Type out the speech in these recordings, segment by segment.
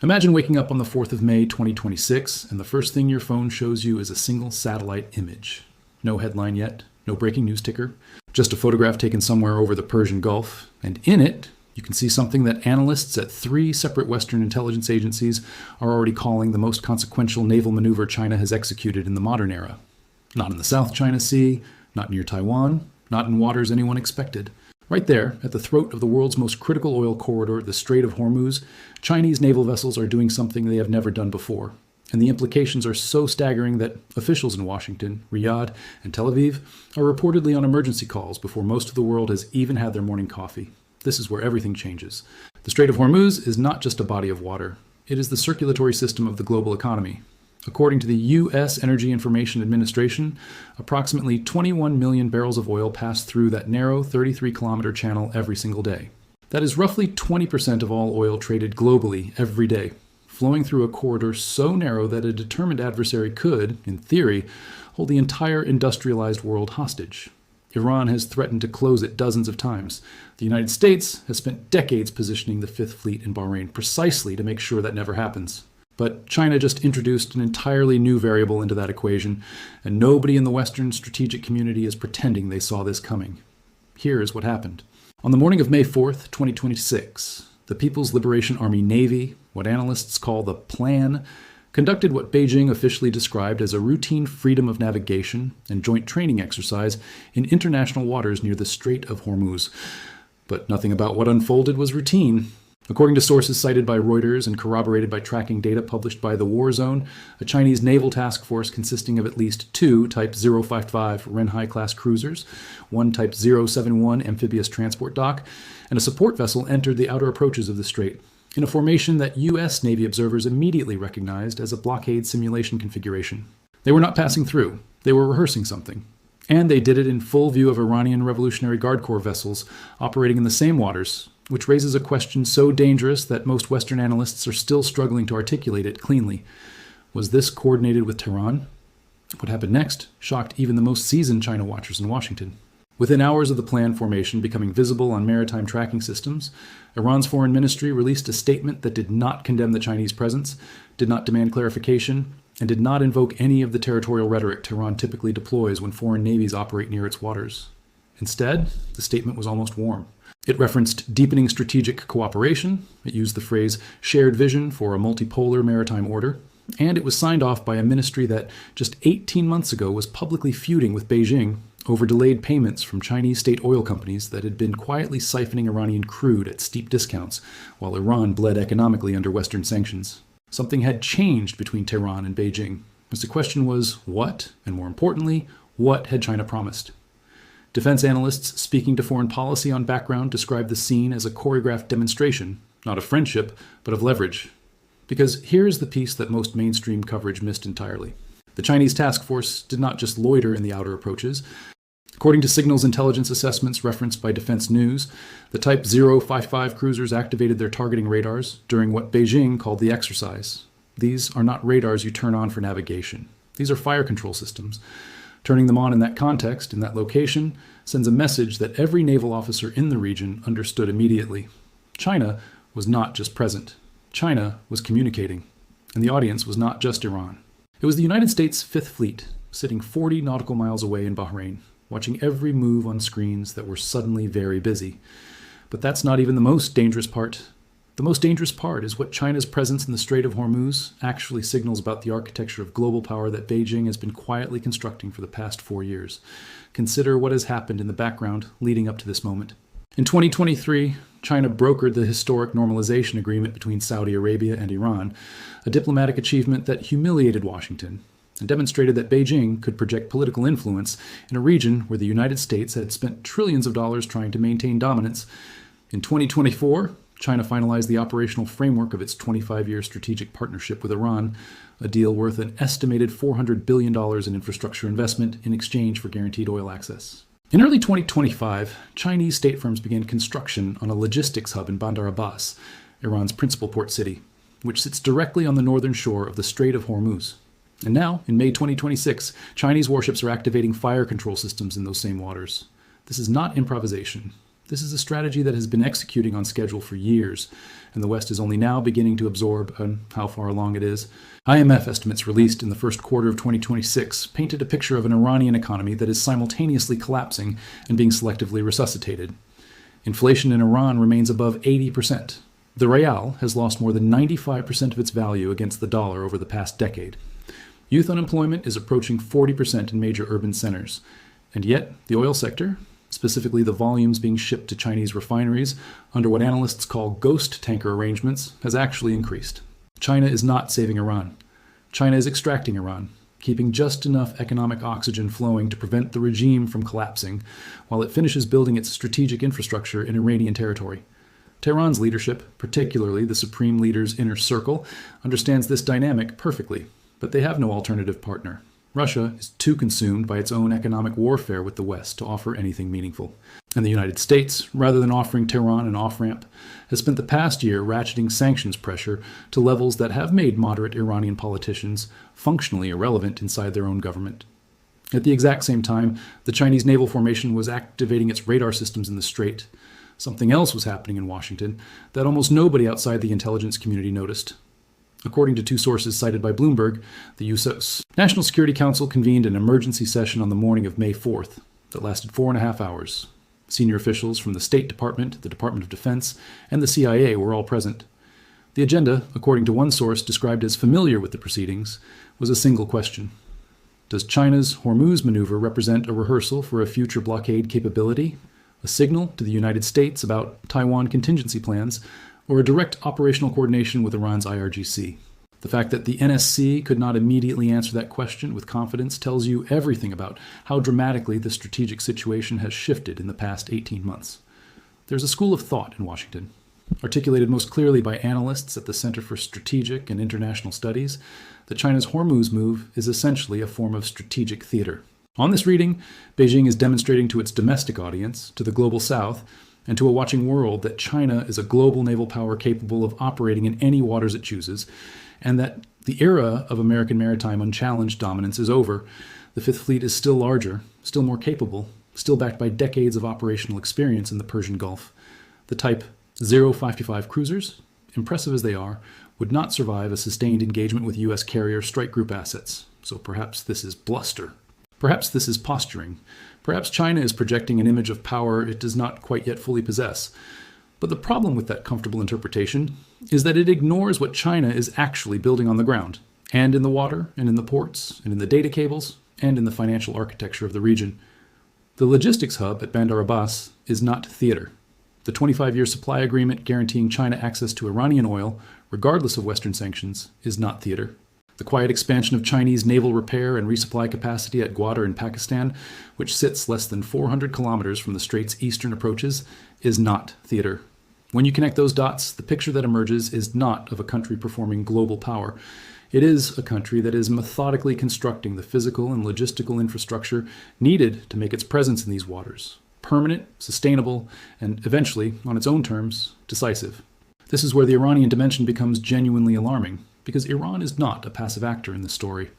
Imagine waking up on the 4th of May 2026, and the first thing your phone shows you is a single satellite image. No headline yet, no breaking news ticker, just a photograph taken somewhere over the Persian Gulf, and in it, you can see something that analysts at 3 separate Western intelligence agencies are already calling the most consequential naval maneuver China has executed in the modern era. Not in the South China Sea, not near Taiwan, not in waters anyone expected. Right there, at the throat of the world's most critical oil corridor, the Strait of Hormuz, Chinese naval vessels are doing something they have never done before. And the implications are so staggering that officials in Washington, Riyadh, and Tel Aviv are reportedly on emergency calls before most of the world has even had their morning coffee. This is where everything changes. The Strait of Hormuz is not just a body of water. It is the circulatory system of the global economy. According to the U.S. Energy Information Administration, approximately 21 million barrels of oil pass through that narrow 33-kilometer channel every single day. That is roughly 20% of all oil traded globally every day, flowing through a corridor so narrow that a determined adversary could, in theory, hold the entire industrialized world hostage. Iran has threatened to close it dozens of times. The United States has spent decades positioning the Fifth Fleet in Bahrain precisely to make sure that never happens. But China just introduced an entirely new variable into that equation, and nobody in the Western strategic community is pretending they saw this coming. Here is what happened. On the morning of May 4th, 2026, the People's Liberation Army Navy, what analysts call the Plan, conducted what Beijing officially described as a routine freedom of navigation and joint training exercise in international waters near the Strait of Hormuz. But nothing about what unfolded was routine. According to sources cited by Reuters and corroborated by tracking data published by the War Zone, a Chinese naval task force consisting of at least 2 Type 055 Renhai-class cruisers, 1 Type 071 amphibious transport dock, and a support vessel entered the outer approaches of the strait, in a formation that U.S. Navy observers immediately recognized as a blockade simulation configuration. They were not passing through. They were rehearsing something. And they did it in full view of Iranian Revolutionary Guard Corps vessels operating in the same waters, which raises a question so dangerous that most Western analysts are still struggling to articulate it cleanly. Was this coordinated with Tehran? What happened next shocked even the most seasoned China watchers in Washington. Within hours of the planned formation becoming visible on maritime tracking systems, Iran's foreign ministry released a statement that did not condemn the Chinese presence, did not demand clarification, and did not invoke any of the territorial rhetoric Tehran typically deploys when foreign navies operate near its waters. Instead, the statement was almost warm. It referenced deepening strategic cooperation, it used the phrase shared vision for a multipolar maritime order, and it was signed off by a ministry that just 18 months ago was publicly feuding with Beijing over delayed payments from Chinese state oil companies that had been quietly siphoning Iranian crude at steep discounts, while Iran bled economically under Western sanctions. Something had changed between Tehran and Beijing, as the question was what, and more importantly, what had China promised? Defense analysts speaking to Foreign Policy on Background described the scene as a choreographed demonstration, not of friendship, but of leverage. Because here's the piece that most mainstream coverage missed entirely. The Chinese task force did not just loiter in the outer approaches. According to signals intelligence assessments referenced by Defense News, the Type 055 cruisers activated their targeting radars during what Beijing called the exercise. These are not radars you turn on for navigation. These are fire control systems. Turning them on in that context, in that location, sends a message that every naval officer in the region understood immediately. China was not just present. China was communicating. And the audience was not just Iran. It was the United States Fifth Fleet, sitting 40 nautical miles away in Bahrain, watching every move on screens that were suddenly very busy. But that's not even the most dangerous part. The most dangerous part is what China's presence in the Strait of Hormuz actually signals about the architecture of global power that Beijing has been quietly constructing for the past 4 years. Consider what has happened in the background leading up to this moment. In 2023, China brokered the historic normalization agreement between Saudi Arabia and Iran, a diplomatic achievement that humiliated Washington and demonstrated that Beijing could project political influence in a region where the United States had spent trillions of dollars trying to maintain dominance. In 2024, China finalized the operational framework of its 25-year strategic partnership with Iran, a deal worth an estimated $400 billion in infrastructure investment in exchange for guaranteed oil access. In early 2025, Chinese state firms began construction on a logistics hub in Bandar Abbas, Iran's principal port city, which sits directly on the northern shore of the Strait of Hormuz. And now, in May 2026, Chinese warships are activating fire control systems in those same waters. This is not improvisation. This is a strategy that has been executing on schedule for years, and the West is only now beginning to absorb how far along it is. IMF estimates released in the first quarter of 2026 painted a picture of an Iranian economy that is simultaneously collapsing and being selectively resuscitated. Inflation in Iran remains above 80%. The rial has lost more than 95% of its value against the dollar over the past decade. Youth unemployment is approaching 40% in major urban centers. And yet, the oil sector, specifically the volumes being shipped to Chinese refineries under what analysts call ghost tanker arrangements, has actually increased. China is not saving Iran. China is extracting Iran, keeping just enough economic oxygen flowing to prevent the regime from collapsing, while it finishes building its strategic infrastructure in Iranian territory. Tehran's leadership, particularly the supreme leader's inner circle, understands this dynamic perfectly, but they have no alternative partner. Russia is too consumed by its own economic warfare with the West to offer anything meaningful. And the United States, rather than offering Tehran an off-ramp, has spent the past year ratcheting sanctions pressure to levels that have made moderate Iranian politicians functionally irrelevant inside their own government. At the exact same time, the Chinese naval formation was activating its radar systems in the Strait. Something else was happening in Washington that almost nobody outside the intelligence community noticed. According to two sources cited by Bloomberg, the U.S. National Security Council convened an emergency session on the morning of May 4th that lasted 4.5 hours. Senior officials from the State Department, the Department of Defense, and the CIA were all present. The agenda, according to one source described as familiar with the proceedings, was a single question. Does China's Hormuz maneuver represent a rehearsal for a future blockade capability, a signal to the United States about Taiwan contingency plans, or a direct operational coordination with Iran's IRGC? The fact that the NSC could not immediately answer that question with confidence tells you everything about how dramatically the strategic situation has shifted in the past 18 months. There's a school of thought in Washington, articulated most clearly by analysts at the Center for Strategic and International Studies, that China's Hormuz move is essentially a form of strategic theater. On this reading, Beijing is demonstrating to its domestic audience, to the global South, and to a watching world that China is a global naval power capable of operating in any waters it chooses, and that the era of American maritime unchallenged dominance is over. The Fifth Fleet is still larger, still more capable, still backed by decades of operational experience in the Persian Gulf. The Type 055 cruisers, impressive as they are, would not survive a sustained engagement with U.S. carrier strike group assets, so perhaps this is bluster. Perhaps this is posturing. Perhaps China is projecting an image of power it does not quite yet fully possess. But the problem with that comfortable interpretation is that it ignores what China is actually building on the ground, and in the water, and in the ports, and in the data cables, and in the financial architecture of the region. The logistics hub at Bandar Abbas is not theater. The 25-year supply agreement guaranteeing China access to Iranian oil, regardless of Western sanctions, is not theater. The quiet expansion of Chinese naval repair and resupply capacity at Gwadar in Pakistan, which sits less than 400 kilometers from the Strait's eastern approaches, is not theater. When you connect those dots, the picture that emerges is not of a country performing global power. It is a country that is methodically constructing the physical and logistical infrastructure needed to make its presence in these waters permanent, sustainable, and eventually, on its own terms, decisive. This is where the Iranian dimension becomes genuinely alarming, because Iran is not a passive actor in this story.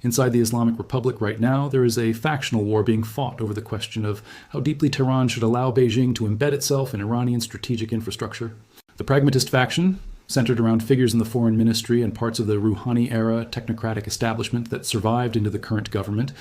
Inside the Islamic Republic right now, there is a factional war being fought over the question of how deeply Tehran should allow Beijing to embed itself in Iranian strategic infrastructure. The pragmatist faction, centered around figures in the foreign ministry and parts of the Rouhani-era technocratic establishment that survived into the current government,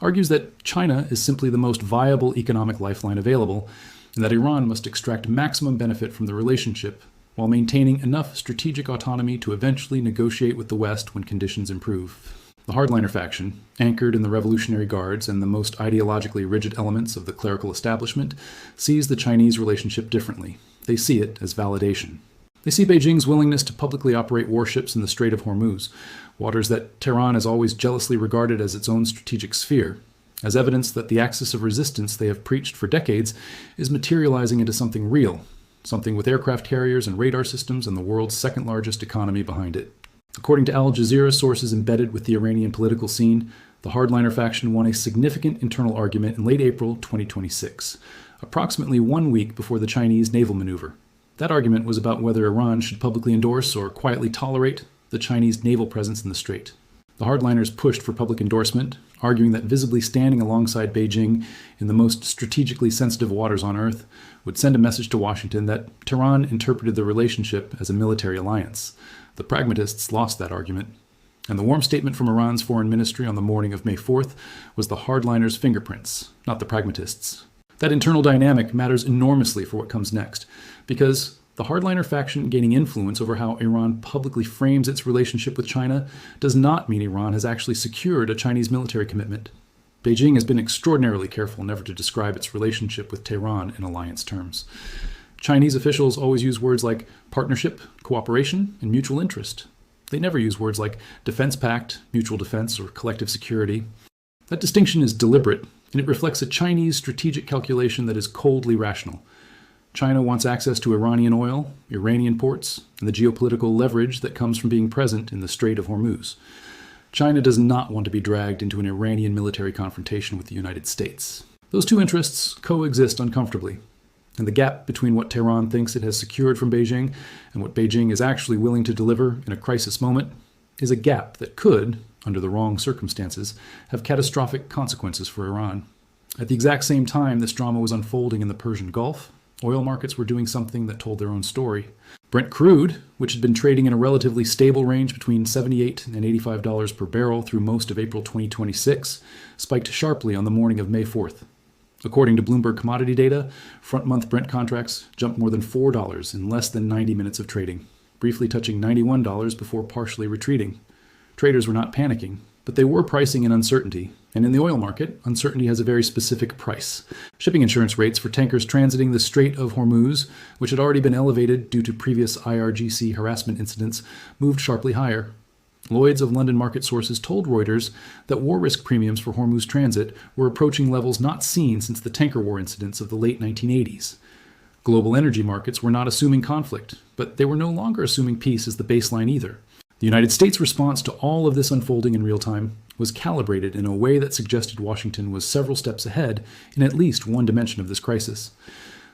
argues that China is simply the most viable economic lifeline available, and that Iran must extract maximum benefit from the relationship while maintaining enough strategic autonomy to eventually negotiate with the West when conditions improve. The hardliner faction, anchored in the Revolutionary Guards and the most ideologically rigid elements of the clerical establishment, sees the Chinese relationship differently. They see it as validation. They see Beijing's willingness to publicly operate warships in the Strait of Hormuz, waters that Tehran has always jealously regarded as its own strategic sphere, as evidence that the axis of resistance they have preached for decades is materializing into something real, something with aircraft carriers and radar systems and the world's second-largest economy behind it. According to Al Jazeera sources embedded with the Iranian political scene, the hardliner faction won a significant internal argument in late April 2026, approximately 1 week before the Chinese naval maneuver. That argument was about whether Iran should publicly endorse or quietly tolerate the Chinese naval presence in the Strait. The hardliners pushed for public endorsement, arguing that visibly standing alongside Beijing in the most strategically sensitive waters on Earth would send a message to Washington that Tehran interpreted the relationship as a military alliance. The pragmatists lost that argument, and the warm statement from Iran's foreign ministry on the morning of May 4th was the hardliners' fingerprints, not the pragmatists'. That internal dynamic matters enormously for what comes next, because the hardliner faction gaining influence over how Iran publicly frames its relationship with China does not mean Iran has actually secured a Chinese military commitment. Beijing has been extraordinarily careful never to describe its relationship with Tehran in alliance terms. Chinese officials always use words like partnership, cooperation, and mutual interest. They never use words like defense pact, mutual defense, or collective security. That distinction is deliberate, and it reflects a Chinese strategic calculation that is coldly rational. China wants access to Iranian oil, Iranian ports, and the geopolitical leverage that comes from being present in the Strait of Hormuz. China does not want to be dragged into an Iranian military confrontation with the United States. Those two interests coexist uncomfortably, and the gap between what Tehran thinks it has secured from Beijing and what Beijing is actually willing to deliver in a crisis moment is a gap that could, under the wrong circumstances, have catastrophic consequences for Iran. At the exact same time this drama was unfolding in the Persian Gulf, oil markets were doing something that told their own story. Brent crude, which had been trading in a relatively stable range between $78 and $85 per barrel through most of April 2026, spiked sharply on the morning of May 4th. According to Bloomberg commodity data, front-month Brent contracts jumped more than $4 in less than 90 minutes of trading, briefly touching $91 before partially retreating. Traders were not panicking, but they were pricing in uncertainty, and in the oil market, uncertainty has a very specific price. Shipping insurance rates for tankers transiting the Strait of Hormuz, which had already been elevated due to previous IRGC harassment incidents, moved sharply higher. Lloyd's of London market sources told Reuters that war risk premiums for Hormuz transit were approaching levels not seen since the tanker war incidents of the late 1980s. Global energy markets were not assuming conflict, but they were no longer assuming peace as the baseline either. The United States' response to all of this unfolding in real time was calibrated in a way that suggested Washington was several steps ahead in at least one dimension of this crisis.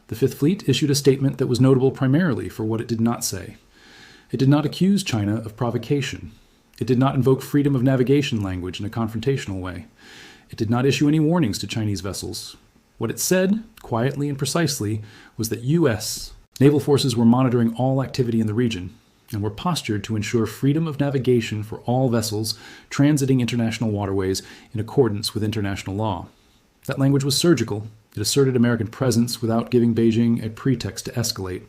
The Fifth Fleet issued a statement that was notable primarily for what it did not say. It did not accuse China of provocation. It did not invoke freedom of navigation language in a confrontational way. It did not issue any warnings to Chinese vessels. What it said, quietly and precisely, was that U.S. naval forces were monitoring all activity in the region and were postured to ensure freedom of navigation for all vessels transiting international waterways in accordance with international law. That language was surgical. It asserted American presence without giving Beijing a pretext to escalate,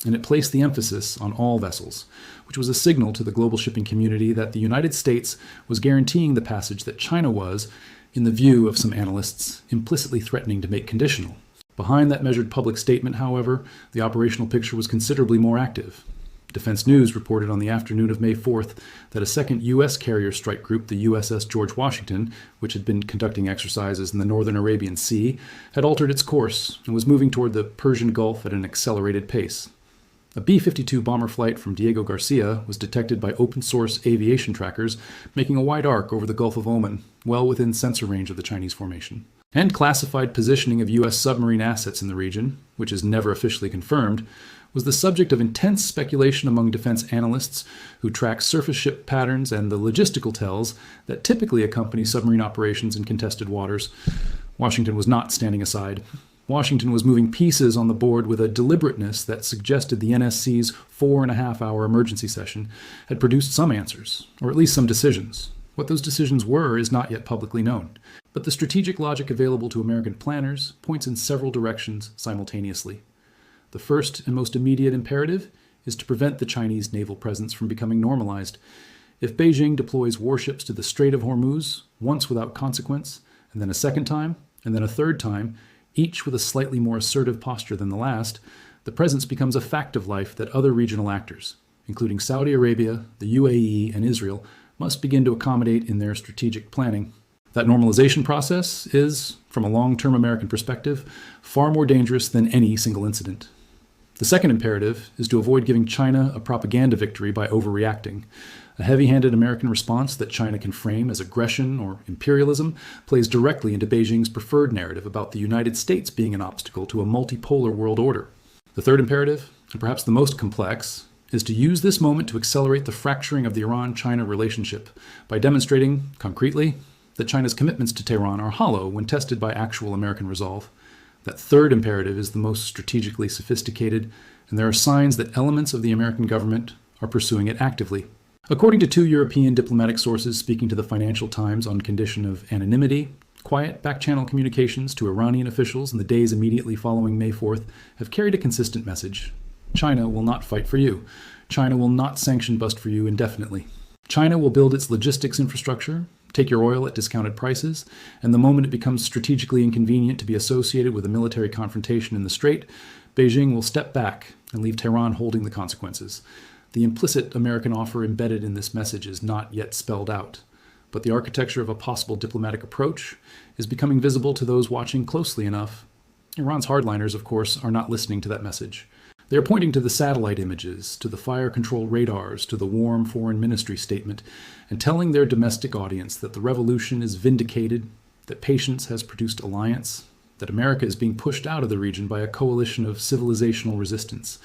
and it placed the emphasis on all vessels, which was a signal to the global shipping community that the United States was guaranteeing the passage that China was, in the view of some analysts, implicitly threatening to make conditional. Behind that measured public statement, however, the operational picture was considerably more active. Defense News reported on the afternoon of May 4th that a second U.S. carrier strike group, the USS George Washington, which had been conducting exercises in the northern Arabian Sea, had altered its course and was moving toward the Persian Gulf at an accelerated pace. A B-52 bomber flight from Diego Garcia was detected by open-source aviation trackers, making a wide arc over the Gulf of Oman, well within sensor range of the Chinese formation. And classified positioning of U.S. submarine assets in the region, which is never officially confirmed, was the subject of intense speculation among defense analysts who track surface ship patterns and the logistical tells that typically accompany submarine operations in contested waters. Washington was not standing aside. Washington was moving pieces on the board with a deliberateness that suggested the NSC's 4.5-hour emergency session had produced some answers, or at least some decisions. What those decisions were is not yet publicly known, but the strategic logic available to American planners points in several directions simultaneously. The first and most immediate imperative is to prevent the Chinese naval presence from becoming normalized. If Beijing deploys warships to the Strait of Hormuz, once without consequence, and then a second time, and then a third time, each with a slightly more assertive posture than the last, the presence becomes a fact of life that other regional actors, including Saudi Arabia, the UAE, and Israel, must begin to accommodate in their strategic planning. That normalization process is, from a long-term American perspective, far more dangerous than any single incident. The second imperative is to avoid giving China a propaganda victory by overreacting. A heavy-handed American response that China can frame as aggression or imperialism plays directly into Beijing's preferred narrative about the United States being an obstacle to a multipolar world order. The third imperative, and perhaps the most complex, is to use this moment to accelerate the fracturing of the Iran-China relationship by demonstrating, concretely, that China's commitments to Tehran are hollow when tested by actual American resolve, that third imperative is the most strategically sophisticated, and there are signs that elements of the American government are pursuing it actively. According to 2 European diplomatic sources speaking to the Financial Times on condition of anonymity, quiet back-channel communications to Iranian officials in the days immediately following May 4th have carried a consistent message. China will not fight for you. China will not sanction bust for you indefinitely. China will build its logistics infrastructure, take your oil at discounted prices, and the moment it becomes strategically inconvenient to be associated with a military confrontation in the Strait, Beijing will step back and leave Tehran holding the consequences. The implicit American offer embedded in this message is not yet spelled out, but the architecture of a possible diplomatic approach is becoming visible to those watching closely enough. Iran's hardliners, of course, are not listening to that message. They are pointing to the satellite images, to the fire-controlled radars, to the warm foreign ministry statement, and telling their domestic audience that the revolution is vindicated, that patience has produced alliance, that America is being pushed out of the region by a coalition of civilizational resistance.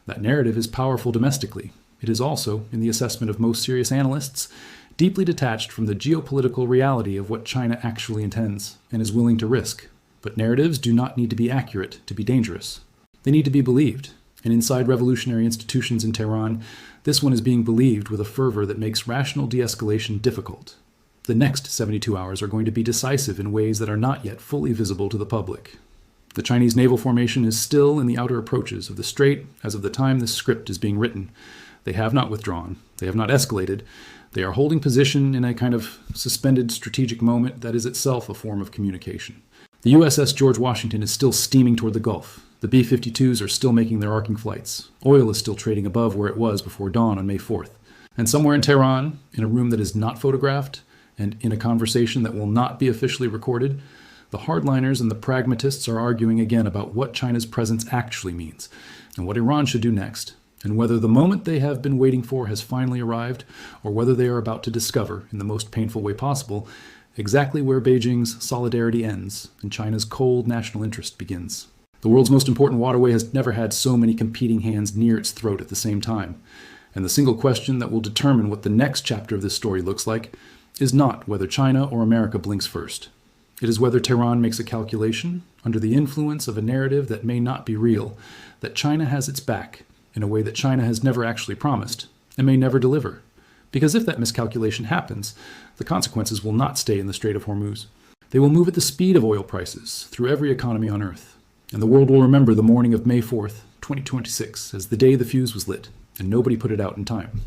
That narrative is powerful domestically. It is also, in the assessment of most serious analysts, deeply detached from the geopolitical reality of what China actually intends and is willing to risk. But narratives do not need to be accurate to be dangerous. They need to be believed. And inside revolutionary institutions in Tehran, this one is being believed with a fervor that makes rational de-escalation difficult. The next 72 hours are going to be decisive in ways that are not yet fully visible to the public. The Chinese naval formation is still in the outer approaches of the Strait as of the time this script is being written. They have not withdrawn. They have not escalated. They are holding position in a kind of suspended strategic moment that is itself a form of communication. The USS George Washington is still steaming toward the Gulf. The B-52s are still making their arcing flights. Oil is still trading above where it was before dawn on May 4th. And somewhere in Tehran, in a room that is not photographed, and in a conversation that will not be officially recorded, the hardliners and the pragmatists are arguing again about what China's presence actually means, and what Iran should do next, and whether the moment they have been waiting for has finally arrived, or whether they are about to discover, in the most painful way possible, exactly where Beijing's solidarity ends and China's cold national interest begins. The world's most important waterway has never had so many competing hands near its throat at the same time, and the single question that will determine what the next chapter of this story looks like is not whether China or America blinks first. It is whether Tehran makes a calculation, under the influence of a narrative that may not be real, that China has its back in a way that China has never actually promised, and may never deliver. Because if that miscalculation happens, the consequences will not stay in the Strait of Hormuz. They will move at the speed of oil prices through every economy on Earth. And the world will remember the morning of May 4th, 2026, as the day the fuse was lit, and nobody put it out in time.